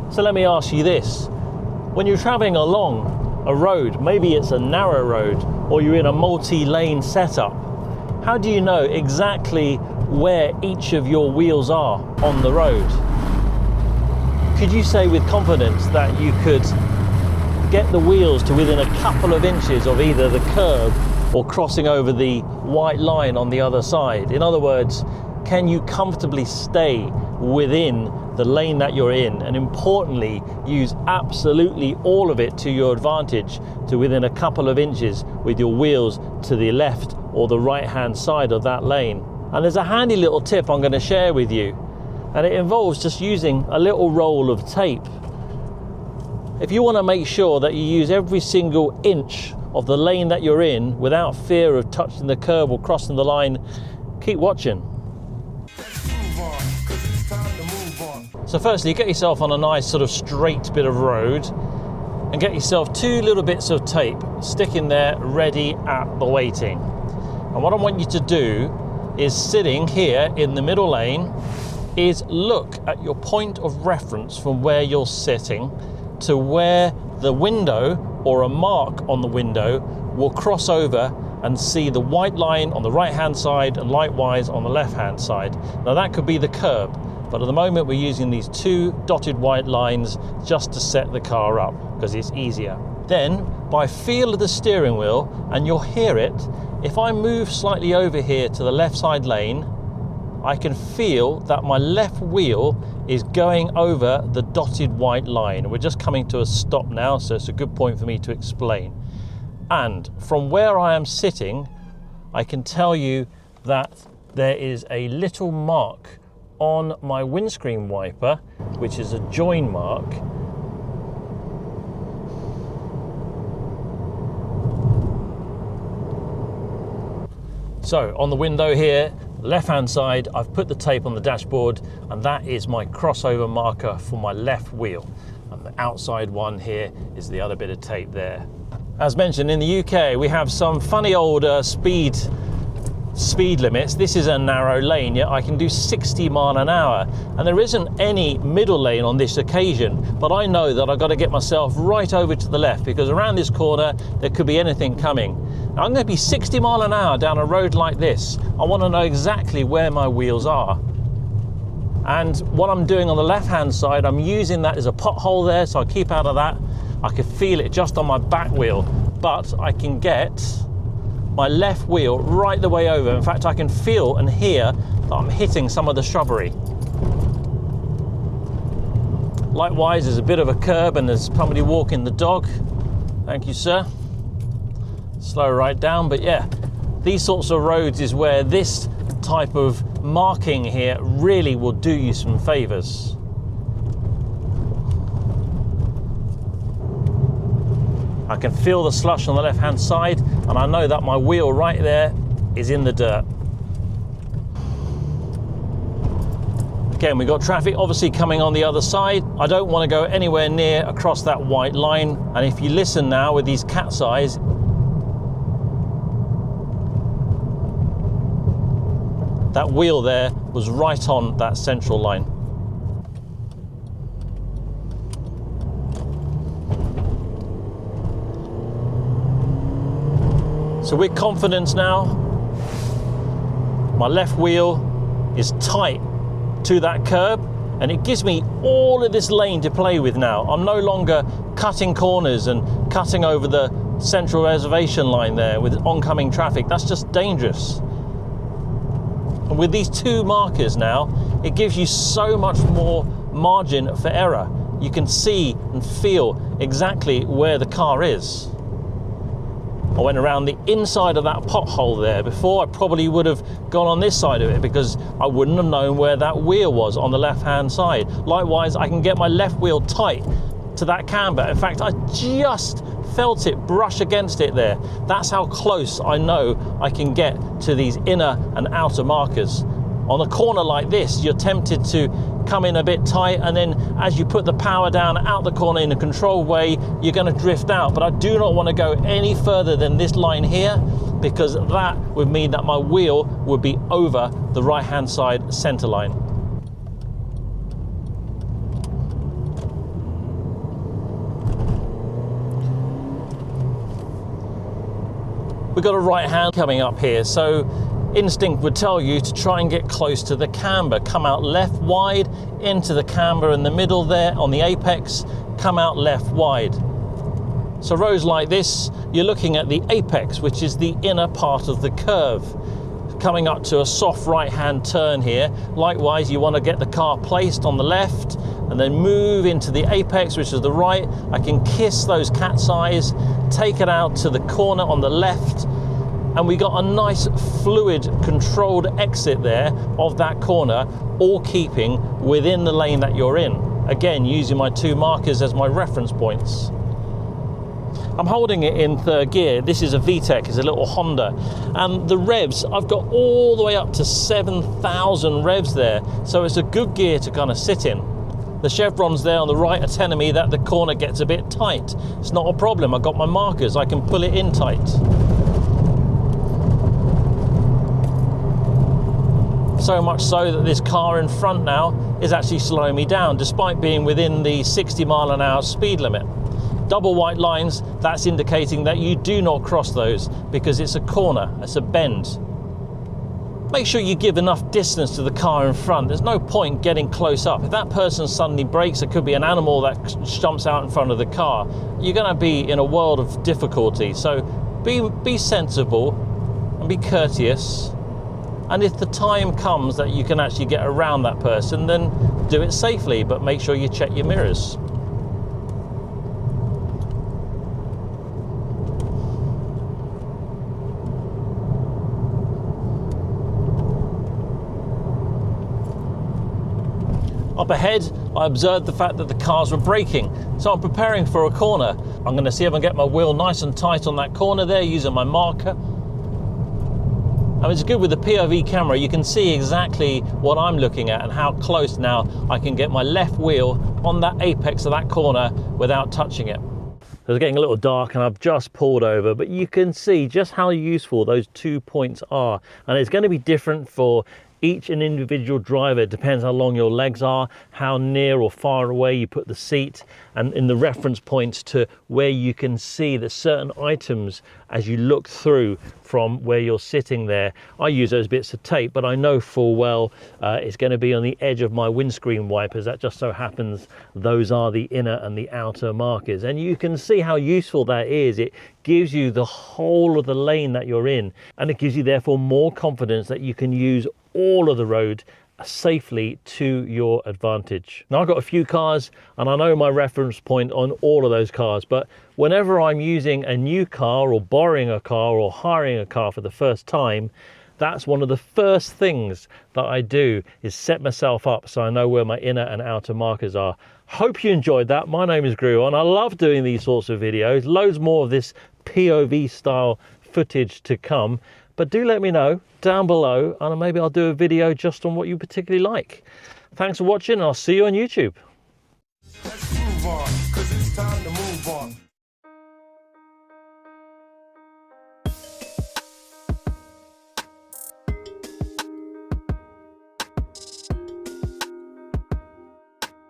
So let me ask you this. When you're traveling along a road, maybe it's a narrow road or you're in a multi-lane setup, how do you know exactly where each of your wheels are on the road? Could you say with confidence that you could get the wheels to within a couple of inches of either the curb or crossing over the white line on the other side? In other words, can you comfortably stay within the lane that you're in, and importantly, use absolutely all of it to your advantage to within a couple of inches with your wheels to the left or the right hand side of that lane? And there's a handy little tip I'm going to share with you, and it involves just using a little roll of tape. If you want to make sure that you use every single inch of the lane that you're in without fear of touching the curb or crossing the line, keep watching. So firstly, get yourself on a nice sort of straight bit of road and get yourself 2 little bits of tape, stick in there ready at the waiting. And what I want you to do is, sitting here in the middle lane, is look at your point of reference from where you're sitting to where the window or a mark on the window will cross over and see the white line on the right hand side and likewise on the left hand side. Now that could be the curb, but at the moment we're using these 2 dotted white lines just to set the car up because it's easier. Then by feel of the steering wheel, and you'll hear it, if I move slightly over here to the left side lane, I can feel that my left wheel is going over the dotted white line. We're just coming to a stop now, so it's a good point for me to explain. And from where I am sitting, I can tell you that there is a little mark on my windscreen wiper, which is a join mark. So on the window here, left hand side, I've put the tape on the dashboard, and that is my crossover marker for my left wheel. And the outside one here is the other bit of tape there. As mentioned, in the UK, we have some funny old speed limits. This is a narrow lane, yet I can do 60 mile an hour. And there isn't any middle lane on this occasion, but I know that I've got to get myself right over to the left because around this corner, there could be anything coming. Now, I'm going to be 60 mile an hour down a road like this. I want to know exactly where my wheels are. And what I'm doing on the left-hand side, I'm using that as a pothole there, so I keep out of that. I can feel it just on my back wheel, but I can get my left wheel right the way over. In fact, I can feel and hear that I'm hitting some of the shrubbery. Likewise, there's a bit of a curb and there's somebody walking the dog. Thank you, sir. Slow right down, but yeah, these sorts of roads is where this type of marking here really will do you some favors. I can feel the slush on the left hand side, and I know that my wheel right there is in the dirt. Again, we've got traffic obviously coming on the other side. I don't want to go anywhere near across that white line, and if you listen now with these cat's eyes, that wheel there was right on that central line. So with confidence now, my left wheel is tight to that curb, and it gives me all of this lane to play with now. I'm no longer cutting corners and cutting over the central reservation line there with oncoming traffic. That's just dangerous. And with these 2 markers now, it gives you so much more margin for error. You can see and feel exactly where the car is. I went around the inside of that pothole there. Before, I probably would have gone on this side of it because I wouldn't have known where that wheel was on the left-hand side. Likewise, I can get my left wheel tight to that camber. In fact, I just felt it brush against it there. That's how close I know I can get to these inner and outer markers. On a corner like this, you're tempted to come in a bit tight, and then as you put the power down out the corner in a controlled way, you're going to drift out. But I do not want to go any further than this line here, because that would mean that my wheel would be over the right-hand side center line. We've got a right hand coming up here, so instinct would tell you to try and get close to the camber. Come out left wide into the camber in the middle there on the apex, come out left wide. So roads like this, you're looking at the apex, which is the inner part of the curve. Coming up to a soft right-hand turn here. Likewise, you want to get the car placed on the left and then move into the apex, which is the right. I can kiss those cat's eyes, take it out to the corner on the left, and we got a nice fluid controlled exit there of that corner, all keeping within the lane that you're in. Again, using my 2 markers as my reference points. I'm holding it in 3rd gear. This is a VTEC, it's a little Honda. And the revs, I've got all the way up to 7,000 revs there. So it's a good gear to kind of sit in. The chevrons there on the right are telling me that the corner gets a bit tight. It's not a problem, I've got my markers, I can pull it in tight. So much so that this car in front now is actually slowing me down, despite being within the 60 mile an hour speed limit. Double white lines, that's indicating that you do not cross those because it's a corner, it's a bend. Make sure you give enough distance to the car in front. There's no point getting close up. If that person suddenly brakes, it could be an animal that jumps out in front of the car. You're going to be in a world of difficulty. So be sensible and be courteous. And if the time comes that you can actually get around that person, then do it safely, but make sure you check your mirrors. Up ahead, I observed the fact that the cars were braking, so I'm preparing for a corner. I'm going to see if I can get my wheel nice and tight on that corner there using my marker. And it's good with the POV camera, you can see exactly what I'm looking at and how close now I can get my left wheel on that apex of that corner without touching it. So it's getting a little dark and I've just pulled over, but you can see just how useful those 2 points are. And it's going to be different for each and individual driver. It depends how long your legs are, how near or far away you put the seat, and in the reference points to where you can see the certain items as you look through from where you're sitting there. I use those bits of tape, but I know full well it's going to be on the edge of my windscreen wipers. That just so happens those are the inner and the outer markers, and you can see how useful that is. It gives you the whole of the lane that you're in, and it gives you therefore more confidence that you can use all of the road safely to your advantage. Now I've got a few cars and I know my reference point on all of those cars, but whenever I'm using a new car or borrowing a car or hiring a car for the first time, that's one of the first things that I do is set myself up so I know where my inner and outer markers are. Hope you enjoyed that. My name is Gru and I love doing these sorts of videos. Loads more of this POV style footage to come. But do let me know down below and maybe I'll do a video just on what you particularly like. Thanks for watching and I'll see you on YouTube. Let's move on, 'cause it's time to